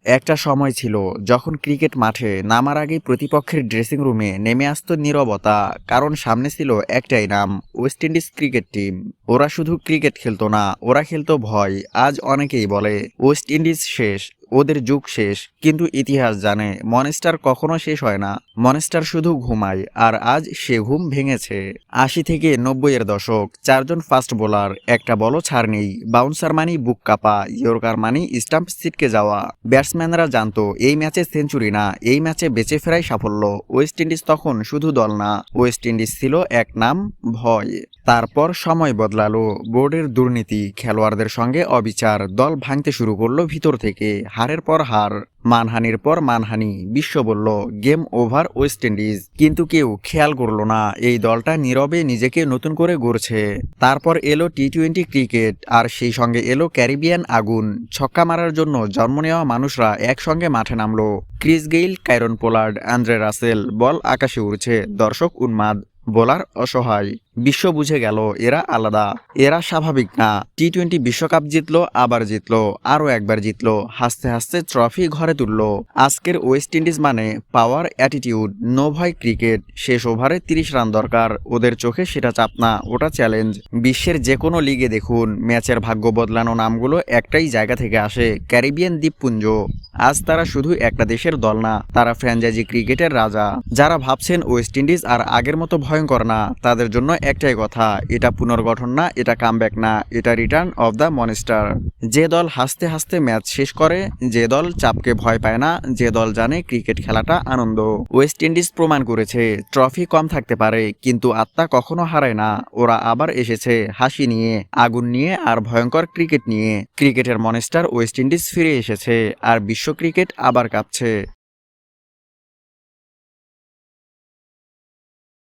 একটা সময় ছিল যখন ক্রিকেট মাঠে নামার আগেই প্রতিপক্ষের ড্রেসিং রুমে নেমে আসতো নীরবতা। কারণ সামনে ছিল একটাই নাম, ওয়েস্ট ইন্ডিজ ক্রিকেট টিম। ওরা শুধু ক্রিকেট খেলতো না, ওরা খেলতো ভয়। আজ অনেকেই বলে ওয়েস্ট ইন্ডিজ শেষ, ওদের যুগ শেষ, কিন্তু ইতিহাস জানে মনস্টার কখনো শেষ হয় না। মনস্টার শুধু ঘুমায়, আর আজ সে ঘুম ভেঙেছে। ৮০ থেকে ৯০-এর দশক, চারজন ফাস্ট বোলার, একটা বলও ছাড় নেই। বাউন্সার মানি বুক কাপা, ইয়র্কার মানি স্টাম্প ছিটকে যাওয়া। ব্যাটসম্যানরা জানতো এই ম্যাচে সেঞ্চুরি না, এই ম্যাচে বেঁচে ফেরাই সাফল্য। ওয়েস্ট ইন্ডিজ তখন শুধু দল না, ওয়েস্ট ইন্ডিজ ছিল এক নাম, ভয়। তারপর সময় বদলালো, বোর্ডের দুর্নীতি, খেলোয়াড়দের সঙ্গে অবিচার, দল ভাঙতে শুরু করলো ভিতর থেকে। হারের পর হার, মানহানির পর মানহানি। বিশ্ব বলল গেম ওভার ওয়েস্ট ইন্ডিজ, কিন্তু কেউ খেয়াল করলো না এই দলটা নীরবে নিজেকে নতুন করে গড়ছে। তারপর এলো টি-20 ক্রিকেট, আর সেই সঙ্গে এলো ক্যারিবিয়ান আগুন। ছক্কা মারার জন্য জন্ম নেওয়া মানুষরা একসঙ্গে মাঠে নামলো। Chris Gayle, Kieron Pollard, Andre Russell. Ball আকাশে উড়ছে, দর্শক উন্মাদ, বোলার অসহায়। বিশ্ব বুঝে গেল এরা আলাদা, এরা স্বাভাবিক না। টি-20 বিশ্বকাপ জিতলো, আবার জিতলো, আরও একবার জিতলো, হাসতে হাসতে ট্রফি ঘরে তুললো। আজকের ওয়েস্ট ইন্ডিজ মানে পাওয়ার, অ্যাটিটিউড, নো ভয় ক্রিকেট। শেষ ওভারে ৩০ রান দরকার, ওদের চোখে সেটা চাপ না, ওটা চ্যালেঞ্জ। বিশ্বের যে কোনো লিগে দেখুন, ম্যাচের ভাগ্য বদলানো নামগুলো একটাই জায়গা থেকে আসে, ক্যারিবিয়ান দ্বীপপুঞ্জ। আজ তারা শুধু একটা দেশের দল না, তারা ফ্র্যাঞ্চাইজি ক্রিকেটের রাজা। যারা ভাবছেন ওয়েস্ট ইন্ডিজ আর আগের মতো ভয়ঙ্কর না, তাদের জন্য একটাই কথা, এটা পুনর্গঠন না, এটা কামব্যাক না, এটা রিটার্ন অফ দ্য মনস্টার। যে দল হাসতে হাসতে ম্যাচ শেষ করে, যে দল চাপকে ভয় পায় না, যে দল জানে ক্রিকেট খেলাটা আনন্দ। ওয়েস্ট ইন্ডিজ প্রমাণ করেছে ট্রফি কম থাকতে পারে, কিন্তু আত্মা কখনো হারায় না। ওরা আবার এসেছে হাসি নিয়ে, আগুন নিয়ে, আর ভয়ঙ্কর ক্রিকেট নিয়ে। ক্রিকেটের মনস্টার ওয়েস্ট ইন্ডিজ ফিরে এসেছে, আর বিশ্ব ক্রিকেট আবার কাঁপছে।